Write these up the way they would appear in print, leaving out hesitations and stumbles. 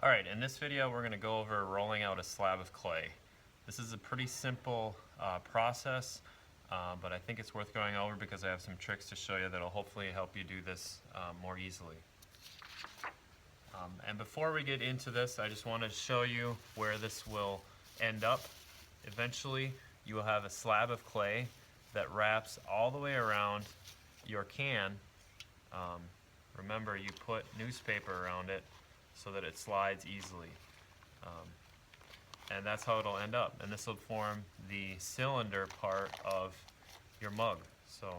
Alright, in this video we're going to go over rolling out a slab of clay. This is a pretty simple process, but I think it's worth going over because I have some tricks to show you that will hopefully help you do this more easily. And before we get into this, I just want to show you where this will end up. Eventually you will have a slab of clay that wraps all the way around your can. Remember, you put newspaper around it so that it slides easily. And that's how it'll end up. And this will form the cylinder part of your mug. So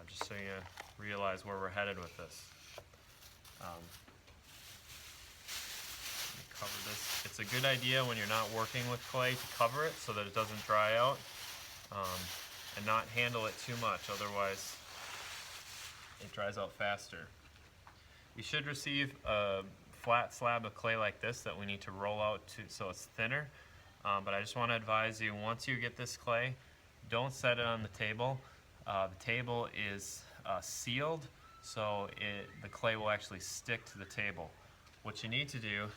just so you realize where we're headed with this. Let me cover this. It's a good idea when you're not working with clay to cover it so that it doesn't dry out, and not handle it too much, otherwise it dries out faster. You should receive a flat slab of clay like this that we need to roll out so it's thinner, but I just want to advise you, once you get this clay, don't set it on the table. The table is sealed, so the clay will actually stick to the table. What you need to do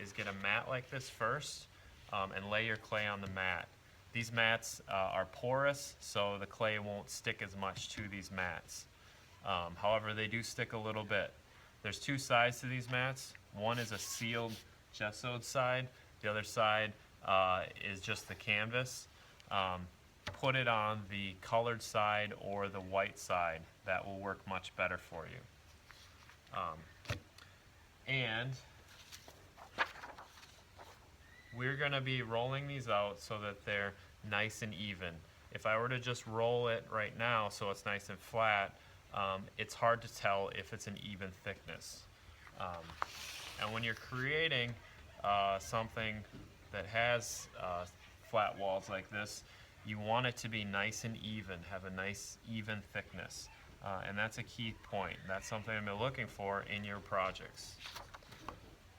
is get a mat like this first, and lay your clay on the mat. These mats are porous, so the clay won't stick as much to these mats. However, they do stick a little bit. There's two sides to these mats. One is a sealed gessoed side. The other side is just the canvas. Put it on the colored side or the white side. That will work much better for you. And we're going to be rolling these out so that they're nice and even. If I were to just roll it right now so it's nice and flat, it's hard to tell if it's an even thickness. And when you're creating something that has flat walls like this, you want it to be nice and even, have a nice even thickness. And that's a key point. That's something I'm looking for in your projects.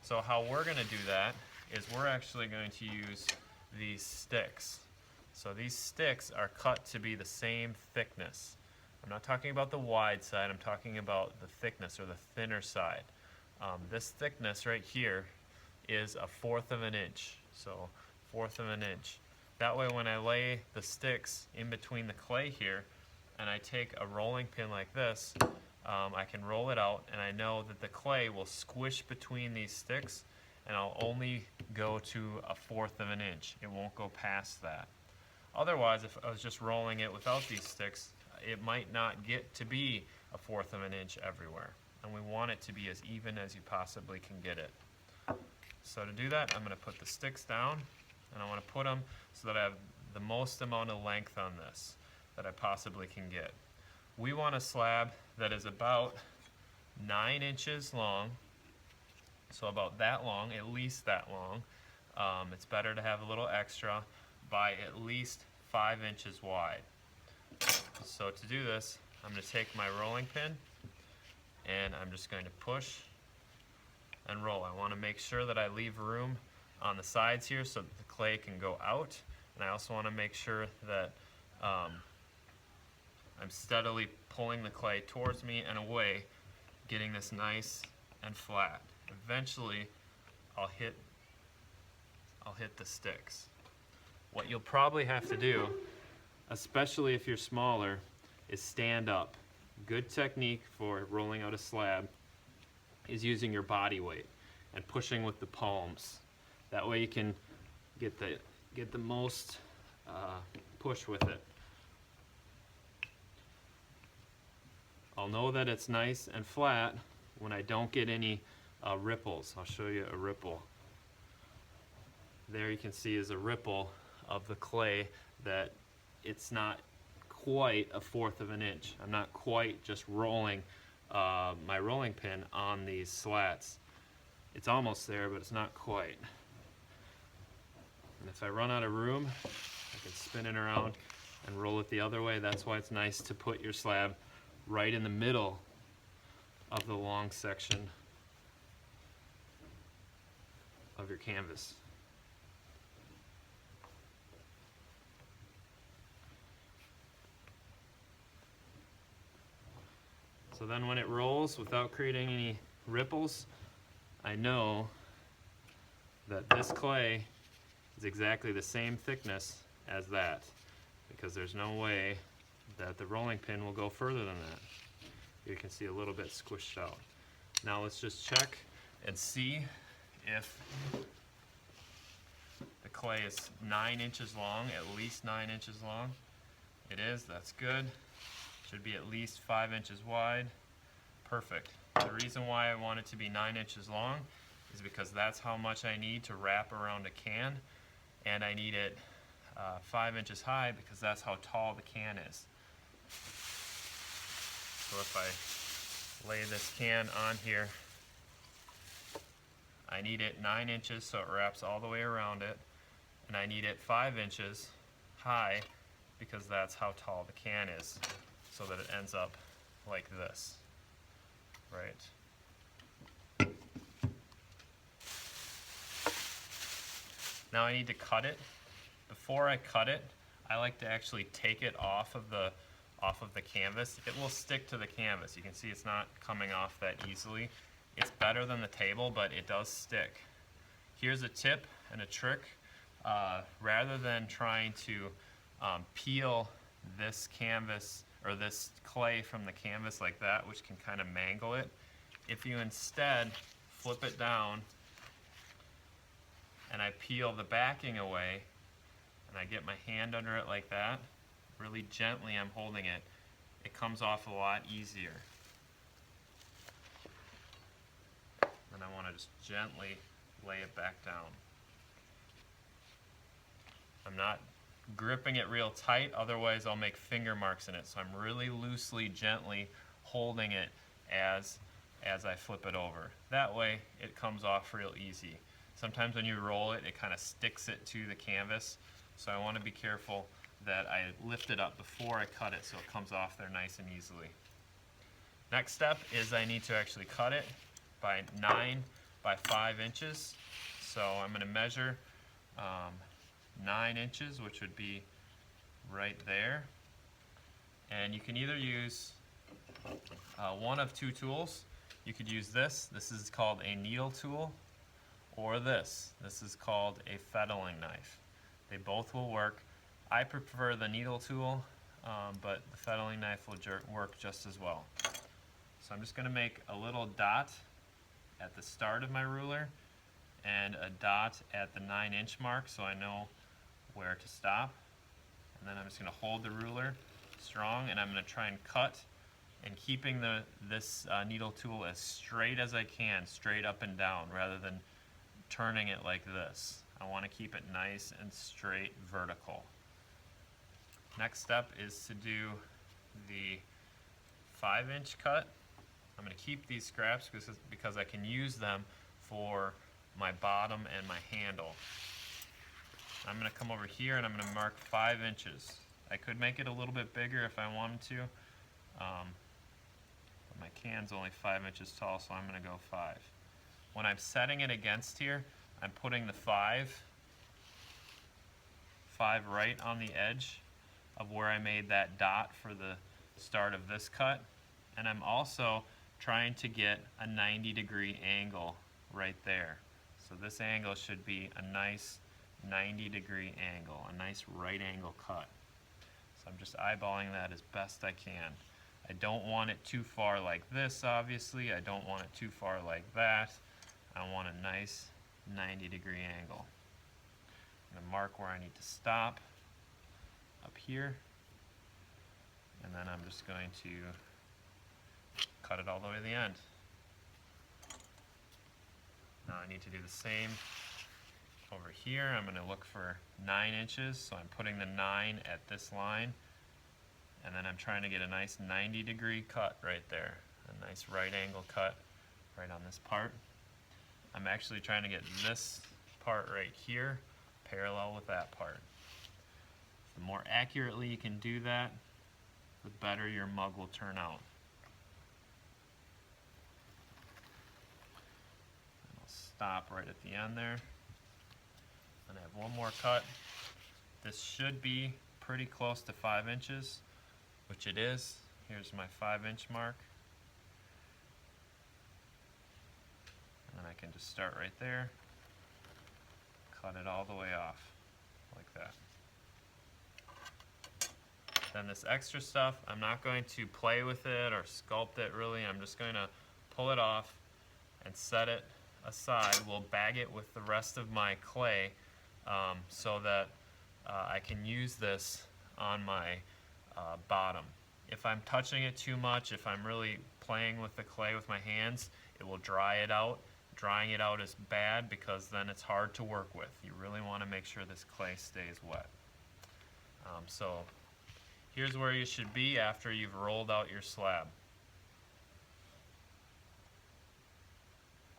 So how we're going to do that is we're actually going to use these sticks. So these sticks are cut to be the same thickness. I'm not talking about the wide side, I'm talking about the thickness or the thinner side. This thickness right here is 1/4 of an inch. So 1/4 of an inch. That way when I lay the sticks in between the clay here and I take a rolling pin like this, I can roll it out and I know that the clay will squish between these sticks and I'll only go to 1/4 of an inch. It won't go past that. Otherwise, if I was just rolling it without these sticks, it might not get to be 1/4 of an inch everywhere. And we want it to be as even as you possibly can get it. So to do that, I'm going to put the sticks down, and I want to put them so that I have the most amount of length on this that I possibly can get. We want a slab that is about 9 inches long, so about that long, at least that long. It's better to have a little extra by at least 5 inches wide. So to do this, I'm going to take my rolling pin and I'm just going to push and roll. I want to make sure that I leave room on the sides here so that the clay can go out, and I also want to make sure that I'm steadily pulling the clay towards me and away, getting this nice and flat. Eventually I'll hit the sticks. What you'll probably have to do, especially if you're smaller, is stand up. Good technique for rolling out a slab is using your body weight and pushing with the palms. That way you can get the most push with it. I'll know that it's nice and flat when I don't get any ripples. I'll show you a ripple. There you can see is a ripple of the clay that it's not quite 1/4 of an inch. I'm not quite just rolling my rolling pin on these slats. It's almost there, but it's not quite. And if I run out of room, I can spin it around and roll it the other way. That's why it's nice to put your slab right in the middle of the long section of your canvas. So then when it rolls without creating any ripples, I know that this clay is exactly the same thickness as that, because there's no way that the rolling pin will go further than that. You can see a little bit squished out. Now let's just check and see if the clay is 9 inches long, at least 9 inches long. It is, that's good. Should be at least 5 inches wide. Perfect. The reason why I want it to be 9 inches long is because that's how much I need to wrap around a can, and I need it 5 inches high because that's how tall the can is. So if I lay this can on here, I need it 9 inches so it wraps all the way around it, and I need it 5 inches high because that's how tall the can is, so that it ends up like this, right? Now I need to cut it. Before I cut it, I like to actually take it off of the canvas. It will stick to the canvas. You can see it's not coming off that easily. It's better than the table, but it does stick. Here's a tip and a trick. Rather than trying to peel this canvas or this clay from the canvas like that, which can kind of mangle it, if you instead flip it down and I peel the backing away and I get my hand under it like that, really gently I'm holding it, it comes off a lot easier. And I want to just gently lay it back down. I'm not gripping it real tight, otherwise I'll make finger marks in it. So I'm really loosely, gently holding it as I flip it over. That way it comes off real easy. Sometimes when you roll it, it kind of sticks it to the canvas. So I want to be careful that I lift it up before I cut it so it comes off there nice and easily. Next step is I need to actually cut it by 9 by 5 inches. So I'm going to measure 9 inches, which would be right there. And you can either use one of two tools. You could use this. This is called a needle tool, or this. This is called a fettling knife. They both will work. I prefer the needle tool, but the fettling knife will work just as well. So I'm just going to make a little dot at the start of my ruler and a dot at the 9-inch mark so I know where to stop. And then I'm just going to hold the ruler strong, and I'm going to try and cut, and keeping this needle tool as straight as I can, straight up and down, rather than turning it like this. I want to keep it nice and straight vertical. Next step is to do the 5-inch cut. I'm going to keep these scraps because I can use them for my bottom and my handle. I'm going to come over here and I'm going to mark 5 inches. I could make it a little bit bigger if I wanted to, but my can's only 5 inches tall, so I'm going to go 5. When I'm setting it against here, I'm putting the 5 right on the edge of where I made that dot for the start of this cut, and I'm also trying to get a 90-degree angle right there. So this angle should be a nice 90-degree angle, a nice right angle cut. So I'm just eyeballing that as best I can. I don't want it too far like this, obviously. I don't want it too far like that. I want a nice 90-degree angle. I'm going to mark where I need to stop up here, and then I'm just going to cut it all the way to the end. Now I need to do the same over here. I'm going to look for 9 inches, so I'm putting the 9 at this line, and then I'm trying to get a nice 90-degree cut right there, a nice right angle cut right on this part. I'm actually trying to get this part right here parallel with that part. The more accurately you can do that, the better your mug will turn out. And I'll stop right at the end there. And I have one more cut. This should be pretty close to 5 inches, which it is. Here's my 5-inch mark. And then I can just start right there. cut it all the way off, like that. Then this extra stuff, I'm not going to play with it or sculpt it really. I'm just going to pull it off and set it aside. We'll bag it with the rest of my clay so that I can use this on my bottom. If I'm touching it too much, if I'm really playing with the clay with my hands, it will dry it out. Drying it out is bad because then it's hard to work with. You really want to make sure this clay stays wet. So here's where you should be after you've rolled out your slab.